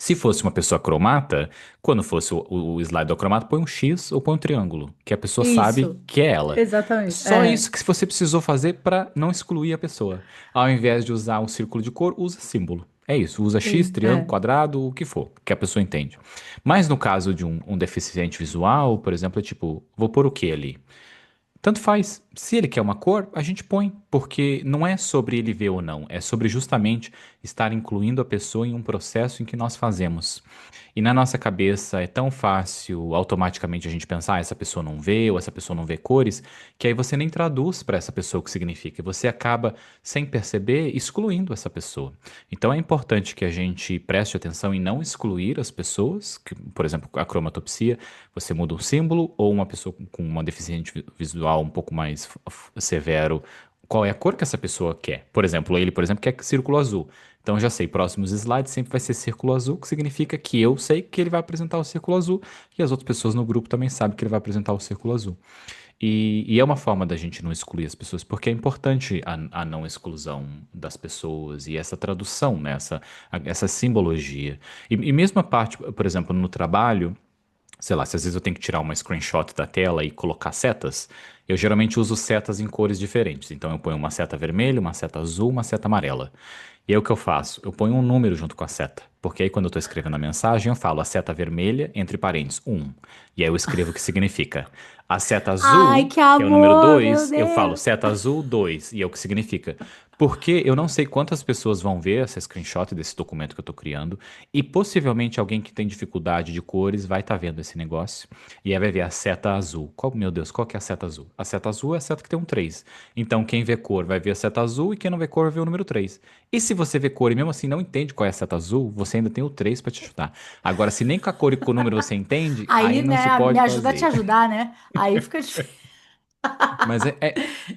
Se fosse uma pessoa cromata, quando fosse o slide do cromata, põe um X ou põe um triângulo, que a pessoa sabe Isso, que é ela. exatamente. Só isso que você precisou fazer para não excluir a pessoa. Ao invés de usar um círculo de cor, usa símbolo. É isso, usa X, Sim, triângulo, quadrado, o que for, que a pessoa entende. Mas no caso de um deficiente visual, por exemplo, é tipo, vou pôr o que ali? Tanto faz. Se ele quer uma cor, a gente põe, porque não é sobre ele ver ou não, é sobre justamente estar incluindo a pessoa em um processo em que nós fazemos. E na nossa cabeça é tão fácil automaticamente a gente pensar, essa pessoa não vê ou essa pessoa não vê cores, que aí você nem traduz para essa pessoa o que significa. E você acaba, sem perceber, excluindo essa pessoa. Então é importante que a gente preste atenção em não excluir as pessoas, que, por exemplo, a cromatopsia, você muda um símbolo, ou uma pessoa com uma deficiência visual um pouco mais severo, qual é a cor que essa pessoa quer. Por exemplo, ele, por exemplo, quer círculo azul. Então eu já sei, próximos slides sempre vai ser círculo azul, que significa que eu sei que ele vai apresentar o círculo azul e as outras pessoas no grupo também sabem que ele vai apresentar o círculo azul. E é uma forma da gente não excluir as pessoas, porque é importante a não exclusão das pessoas e essa tradução, né? Essa simbologia. E mesmo a parte, por exemplo, no trabalho. Sei lá, se às vezes eu tenho que tirar uma screenshot da tela e colocar setas, eu geralmente uso setas em cores diferentes. Então eu ponho uma seta vermelha, uma seta azul, uma seta amarela. E aí o que eu faço? Eu ponho um número junto com a seta. Porque aí quando eu estou escrevendo a mensagem, eu falo a seta vermelha, entre parênteses, um. E aí eu escrevo o que significa. A seta Ai, azul, que que é o número amor, meu 2, eu falo Deus. seta azul 2 e é o que significa. Porque eu não sei quantas pessoas vão ver essa screenshot desse documento que eu estou criando. E possivelmente alguém que tem dificuldade de cores vai estar vendo esse negócio. E aí vai ver a seta azul. Meu Deus, qual que é a seta azul? A seta azul é a seta que tem um 3. Então quem vê cor vai ver a seta azul e quem não vê cor vai ver o número 3. E se você vê cor e mesmo assim não entende qual é a seta azul, você ainda tem o 3 para te ajudar. Agora, se nem com a cor e com o número você entende, Aí, aí não se né, me pode ajuda a te fazer. ajudar, né? Aí fica difícil. Mas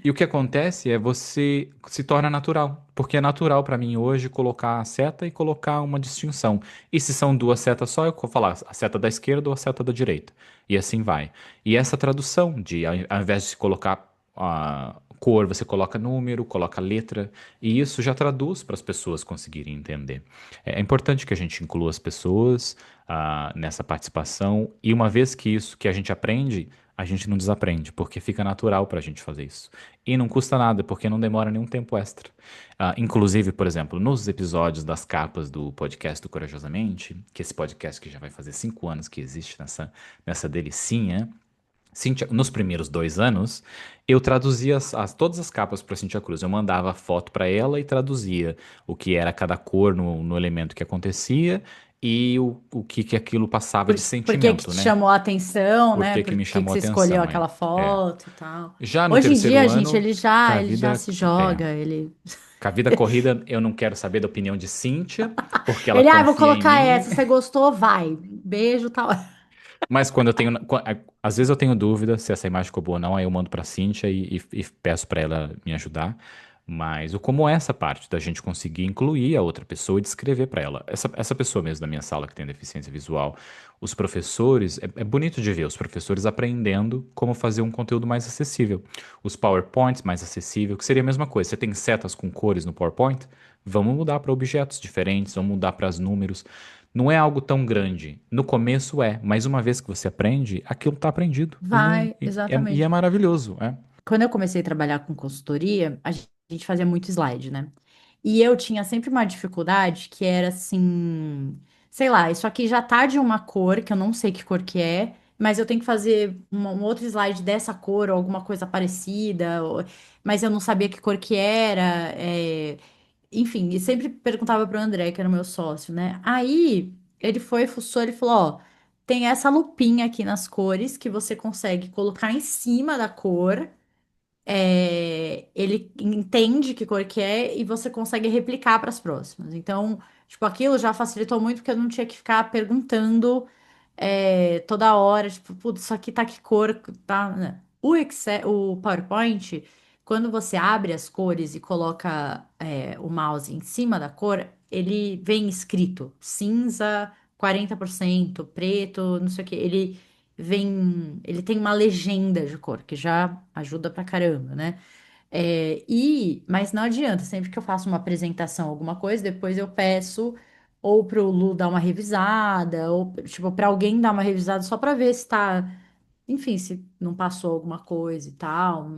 E o que acontece é você se torna natural. Porque é natural para mim hoje colocar a seta e colocar uma distinção. E se são duas setas só, eu vou falar a seta da esquerda ou a seta da direita. E assim vai. E essa tradução de, ao invés de se colocar a cor, você coloca número, coloca letra. E isso já traduz para as pessoas conseguirem entender. É importante que a gente inclua as pessoas nessa participação. E uma vez que isso que a gente aprende a gente não desaprende, porque fica natural para a gente fazer isso. E não custa nada, porque não demora nenhum tempo extra. Inclusive, por exemplo, nos episódios das capas do podcast do Corajosamente, que esse podcast que já vai fazer 5 anos que existe nessa delicinha, Cíntia, nos primeiros 2 anos, eu traduzia todas as capas para Cintia Cruz. Eu mandava foto para ela e traduzia o que era cada cor no elemento que acontecia e o que aquilo passava de Por que que sentimento, te né? chamou a atenção, Por né? que que Por me que que chamou a você escolheu atenção, aquela é. foto e tal. Já no Hoje em terceiro dia, gente, ano, com a ele já vida, se joga, ele... com a vida corrida, eu não quero saber da opinião de Cíntia, porque ela Ele, ah, vou confia em colocar mim. essa, você gostou, vai. Beijo, tal. Mas quando eu tenho, às vezes eu tenho dúvida se essa imagem ficou boa ou não, aí eu mando pra Cíntia e peço pra ela me ajudar. Mas o como é essa parte da gente conseguir incluir a outra pessoa e descrever pra ela. Essa pessoa mesmo da minha sala que tem deficiência visual, os professores, é bonito de ver os professores aprendendo como fazer um conteúdo mais acessível. Os PowerPoints mais acessível, que seria a mesma coisa. Você tem setas com cores no PowerPoint? Vamos mudar para objetos diferentes, vamos mudar para os números. Não é algo tão grande. No começo é, mas uma vez que você aprende, aquilo está aprendido. E, não, Vai, e é exatamente. maravilhoso, é. Quando eu comecei a trabalhar com consultoria, a gente fazia muito slide, né? E eu tinha sempre uma dificuldade que era assim, sei lá, isso aqui já tá de uma cor, que eu não sei que cor que é, mas eu tenho que fazer um outro slide dessa cor ou alguma coisa parecida, mas eu não sabia que cor que era, enfim, e sempre perguntava pro André, que era o meu sócio, né? Aí ele foi, fuçou, ele falou, ó, tem essa lupinha aqui nas cores que você consegue colocar em cima da cor, ele entende que cor que é e você consegue replicar para as próximas. Então, tipo, aquilo já facilitou muito porque eu não tinha que ficar perguntando toda hora, tipo, putz, isso aqui tá que cor, tá, né? O Excel, o PowerPoint, quando você abre as cores e coloca o mouse em cima da cor, ele vem escrito cinza 40%, preto, não sei o que. Ele tem uma legenda de cor, que já ajuda pra caramba, né? Mas não adianta, sempre que eu faço uma apresentação, alguma coisa, depois eu peço ou pro Lu dar uma revisada, ou tipo, para alguém dar uma revisada só para ver se tá, enfim, se não passou alguma coisa e tal.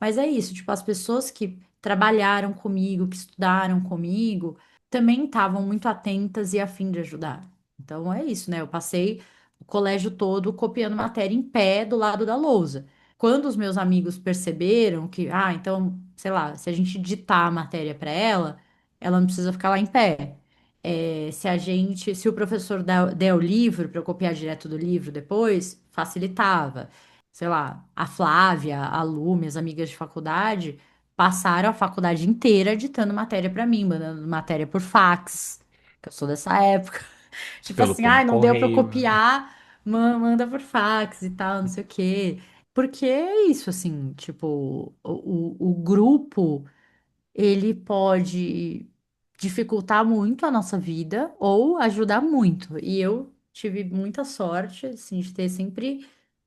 Mas é isso, tipo, as pessoas que trabalharam comigo, que estudaram comigo, também estavam muito atentas e a fim de ajudar. Então é isso, né? Eu passei o colégio todo copiando matéria em pé do lado da lousa. quando os meus amigos perceberam que, então, sei lá, se a gente ditar a matéria para ela não precisa ficar lá em pé. Se o professor der o livro para eu copiar direto do livro depois, facilitava. Sei lá, a Flávia, a Lu, minhas amigas de faculdade, passaram a faculdade inteira ditando matéria para mim, mandando matéria por fax, que eu sou dessa época. Tipo Pelo assim, por não deu para eu correio. copiar, manda por fax e tal, não sei o quê. Porque é isso, assim, tipo, o grupo, ele pode dificultar muito a nossa vida ou ajudar muito. E eu tive muita sorte, assim, de ter sempre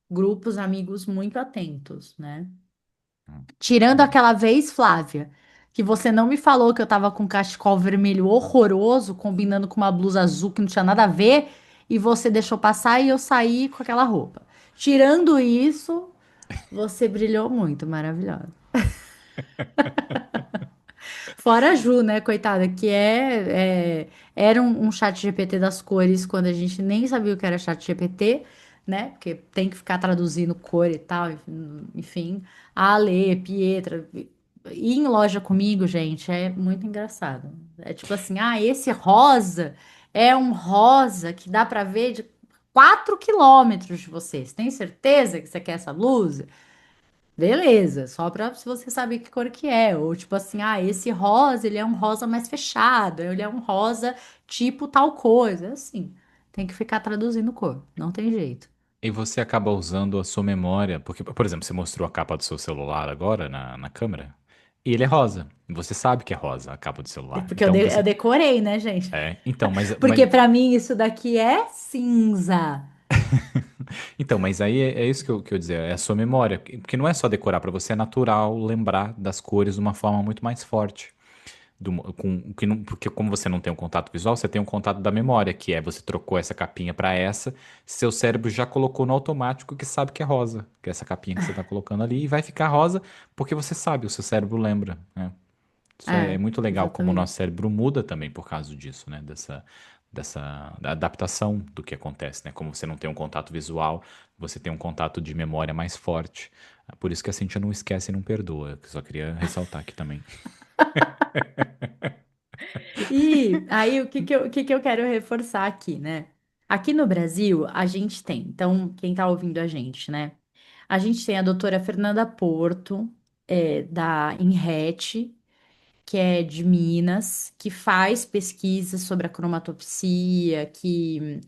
grupos, amigos muito atentos, né? Tirando Hum. aquela vez, Flávia, que você não me falou que eu tava com um cachecol vermelho horroroso, combinando com uma blusa azul que não tinha nada a ver, e você deixou passar e eu saí com aquela roupa. Tirando isso, você brilhou muito, maravilhosa. Fora a Ju, né, coitada, que era um chat GPT das cores quando a gente nem sabia o que era chat GPT, né? Porque tem que ficar traduzindo cor e tal, enfim. A Ale, Pietra. Ir em loja comigo, gente, é muito engraçado. É tipo assim, esse rosa é um rosa que dá pra ver de 4 quilômetros de você. Você tem certeza que você quer essa blusa? Beleza, só pra se você saber que cor que é. Ou tipo assim, esse rosa, ele é um rosa mais fechado, ele é um rosa tipo tal coisa. Assim, tem que ficar traduzindo cor, não tem jeito. E você acaba usando a sua memória, porque, por exemplo, você mostrou a capa do seu celular agora na câmera, e ele é rosa. E você sabe que é rosa a capa do celular. Porque Então eu você. decorei, né, gente? Então, Porque pra mim isso daqui é cinza. então, mas aí é isso que eu ia dizer, é a sua memória. Porque não é só decorar, para você é natural lembrar das cores de uma forma muito mais forte. Porque como você não tem um contato visual, você tem um contato da memória, que é você trocou essa capinha para essa, seu cérebro já colocou no automático que sabe que é rosa, que é essa capinha que você está colocando ali, e vai ficar rosa porque você sabe, o seu cérebro lembra, né? Isso é É, muito legal, como o nosso exatamente. cérebro muda também por causa disso, né? Da adaptação do que acontece, né? Como você não tem um contato visual, você tem um contato de memória mais forte. Por isso que a Cintia não esquece e não perdoa. Eu só queria ressaltar aqui também. E aí, o que que eu quero reforçar aqui, né? Aqui no Brasil, a gente tem, então, quem tá ouvindo a gente, né? A gente tem a doutora Fernanda Porto, da INRET, que é de Minas, que faz pesquisas sobre a cromatopsia, que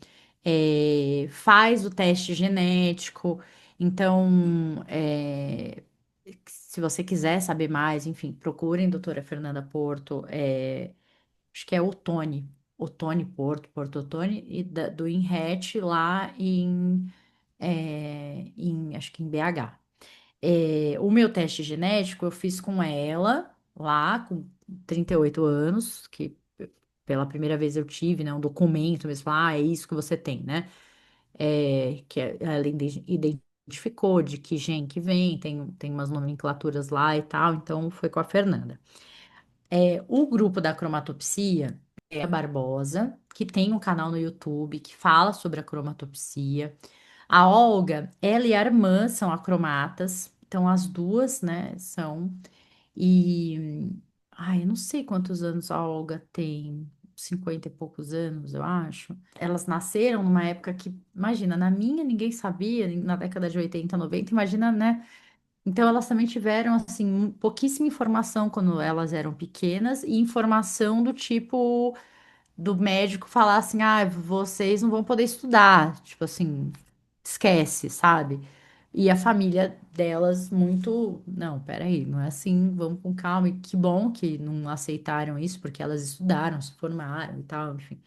faz o teste genético. Então, se você quiser saber mais, enfim, procurem doutora Fernanda Porto. Acho que é Otone, Otone Porto, Porto Otone, e do INRET lá acho que em BH. O meu teste genético eu fiz com ela lá, com 38 anos, que pela primeira vez eu tive, né, um documento mesmo, é isso que você tem, né? Ela identificou de que gene que vem, tem umas nomenclaturas lá e tal, então foi com a Fernanda. O grupo da cromatopsia é a Barbosa, que tem um canal no YouTube que fala sobre a cromatopsia. A Olga, ela e a irmã são acromatas, então as duas, né, são. E, eu não sei quantos anos a Olga tem, 50 e poucos anos, eu acho. Elas nasceram numa época que, imagina, na minha ninguém sabia, na década de 80, 90, imagina, né? Então, elas também tiveram, assim, pouquíssima informação quando elas eram pequenas e informação do tipo do médico falar assim: vocês não vão poder estudar. Tipo assim, esquece, sabe? E a família delas muito, não, peraí, não é assim, vamos com calma. E que bom que não aceitaram isso, porque elas estudaram, se formaram e tal, enfim.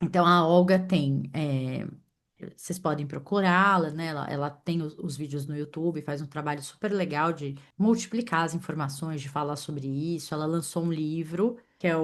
Então, a Olga tem. Vocês podem procurá-la, né? Ela tem os vídeos no YouTube, faz um trabalho super legal de multiplicar as informações, de falar sobre isso. Ela lançou um livro, que é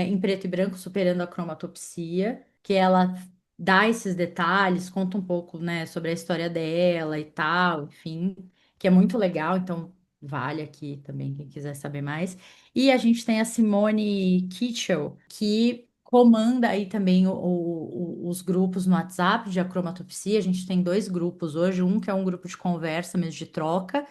Em Preto e Branco, Superando a Cromatopsia, que ela dá esses detalhes, conta um pouco, né, sobre a história dela e tal, enfim, que é muito legal, então vale aqui também quem quiser saber mais. E a gente tem a Simone Kitchell, que comanda aí também os grupos no WhatsApp de acromatopsia. A gente tem dois grupos hoje, um que é um grupo de conversa mesmo, de troca,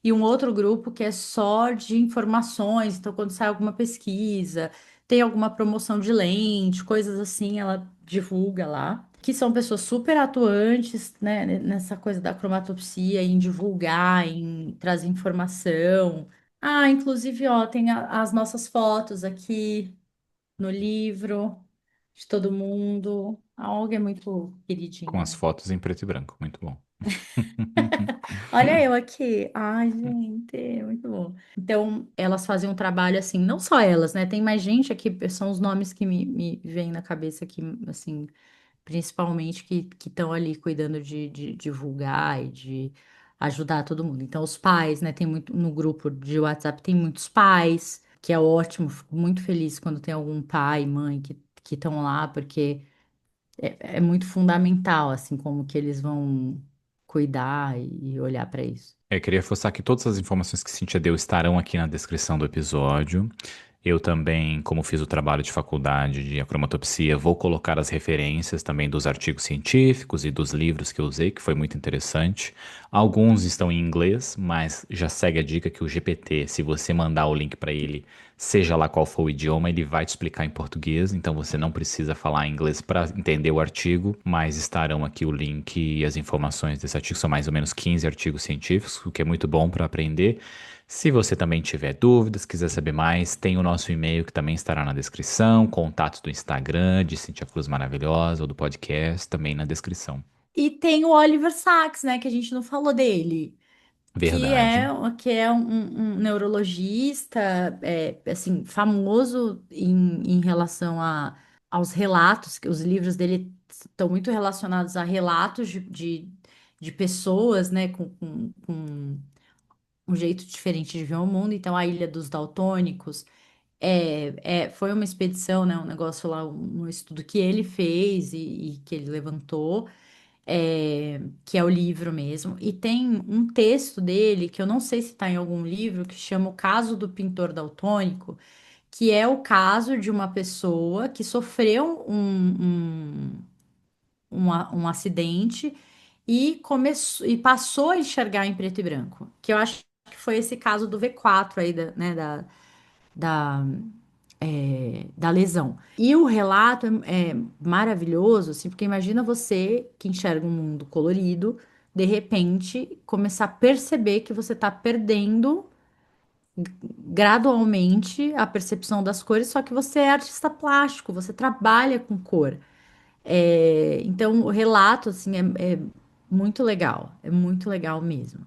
e um outro grupo que é só de informações. Então, quando sai alguma pesquisa, tem alguma promoção de lente, coisas assim, ela divulga lá. Que são pessoas super atuantes, né, nessa coisa da cromatopsia, em divulgar, em trazer informação. Ah, inclusive, ó, tem as nossas fotos aqui no livro de todo mundo. A Olga é muito Com as queridinha. fotos em preto e branco. Muito bom. Olha eu aqui. Ai, gente, muito bom. Então, elas fazem um trabalho assim, não só elas, né? Tem mais gente aqui, são os nomes que me vêm na cabeça aqui, assim, principalmente que estão ali cuidando de divulgar e de ajudar todo mundo. Então, os pais, né? Tem muito no grupo de WhatsApp, tem muitos pais, que é ótimo, fico muito feliz quando tem algum pai, mãe que estão lá, porque é muito fundamental, assim, como que eles vão cuidar e olhar para isso. Eu queria reforçar que todas as informações que Cintia deu estarão aqui na descrição do episódio. Eu também, como fiz o trabalho de faculdade de acromatopsia, vou colocar as referências também dos artigos científicos e dos livros que eu usei, que foi muito interessante. Alguns estão em inglês, mas já segue a dica que o GPT, se você mandar o link para ele, seja lá qual for o idioma, ele vai te explicar em português, então você não precisa falar inglês para entender o artigo, mas estarão aqui o link e as informações desse artigo. São mais ou menos 15 artigos científicos, o que é muito bom para aprender. Se você também tiver dúvidas, quiser saber mais, tem o nosso e-mail que também estará na descrição, contatos do Instagram de Cintia Cruz Maravilhosa ou do podcast também na descrição. E tem o Oliver Sacks, né, que a gente não falou dele, Verdade. que é um neurologista, assim, famoso em relação aos relatos, que os livros dele estão muito relacionados a relatos de pessoas, né, com um jeito diferente de ver o mundo. Então, a Ilha dos Daltônicos foi uma expedição, né, um negócio lá, um estudo que ele fez e que ele levantou que é o livro mesmo, e tem um texto dele, que eu não sei se está em algum livro, que chama O Caso do Pintor Daltônico, que é o caso de uma pessoa que sofreu um acidente e começou e passou a enxergar em preto e branco, que eu acho que foi esse caso do V4 aí, né, da, da lesão. E o relato é maravilhoso, assim, porque imagina você que enxerga um mundo colorido, de repente começar a perceber que você está perdendo gradualmente a percepção das cores, só que você é artista plástico, você trabalha com cor. Então, o relato, assim, é muito legal mesmo.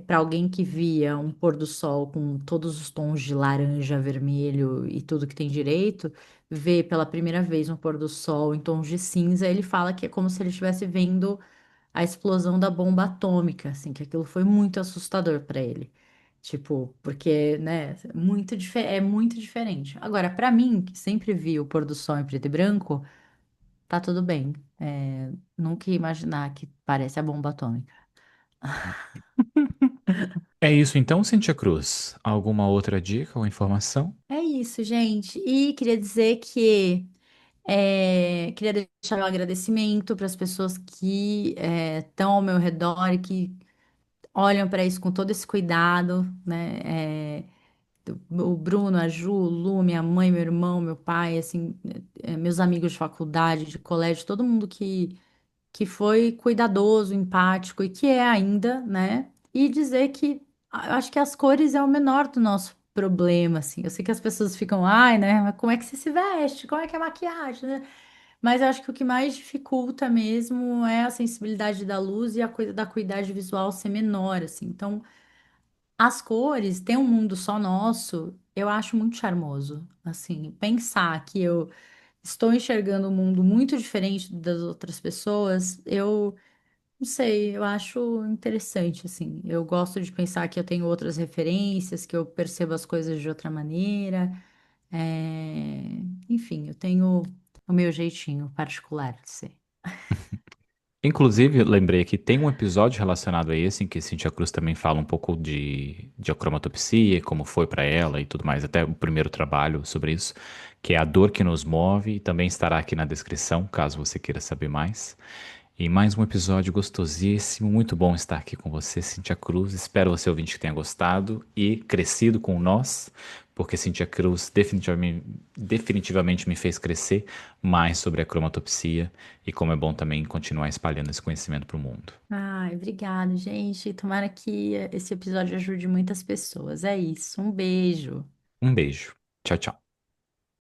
Para alguém que via um pôr do sol com todos os tons de laranja, vermelho e tudo que tem direito, ver pela primeira vez um pôr do sol em tons de cinza, ele fala que é como se ele estivesse vendo a explosão da bomba atômica, assim, que aquilo foi muito assustador para ele. Tipo, porque, né, é muito diferente. Agora, para mim, que sempre vi o pôr do sol em preto e branco, tá tudo bem. Nunca ia imaginar que parece a bomba atômica. É isso então, Cintia Cruz. Alguma outra dica ou informação? É isso, gente. E queria dizer que queria deixar meu agradecimento para as pessoas que estão ao meu redor e que olham para isso com todo esse cuidado, né? O Bruno, a Ju, o Lu, minha mãe, meu irmão, meu pai, assim, meus amigos de faculdade, de colégio, todo mundo que foi cuidadoso, empático e que é ainda, né? E dizer que eu acho que as cores é o menor do nosso problema, assim. Eu sei que as pessoas ficam, ai, né? Mas como é que você se veste? Como é que é a maquiagem, né? Mas eu acho que o que mais dificulta mesmo é a sensibilidade da luz e a coisa da acuidade visual ser menor, assim. Então, as cores, ter um mundo só nosso, eu acho muito charmoso. Assim, pensar que eu estou enxergando um mundo muito diferente das outras pessoas, eu não sei, eu acho interessante, assim. Eu gosto de pensar que eu tenho outras referências, que eu percebo as coisas de outra maneira. Enfim, eu tenho o meu jeitinho particular de ser. Inclusive, eu lembrei que tem um episódio relacionado a esse, em que Cintia Cruz também fala um pouco de acromatopsia, como foi para ela e tudo mais, até o primeiro trabalho sobre isso, que é A Dor que Nos Move, e também estará aqui na descrição, caso você queira saber mais. E mais um episódio gostosíssimo, muito bom estar aqui com você, Cintia Cruz. Espero você ouvinte que tenha gostado e crescido com nós, porque Cintia Cruz definitivamente me fez crescer mais sobre a cromatopsia e como é bom também continuar espalhando esse conhecimento para o mundo. Ai, obrigada, gente. Tomara que esse episódio ajude muitas pessoas. É isso. Um beijo. Um beijo. Tchau, tchau.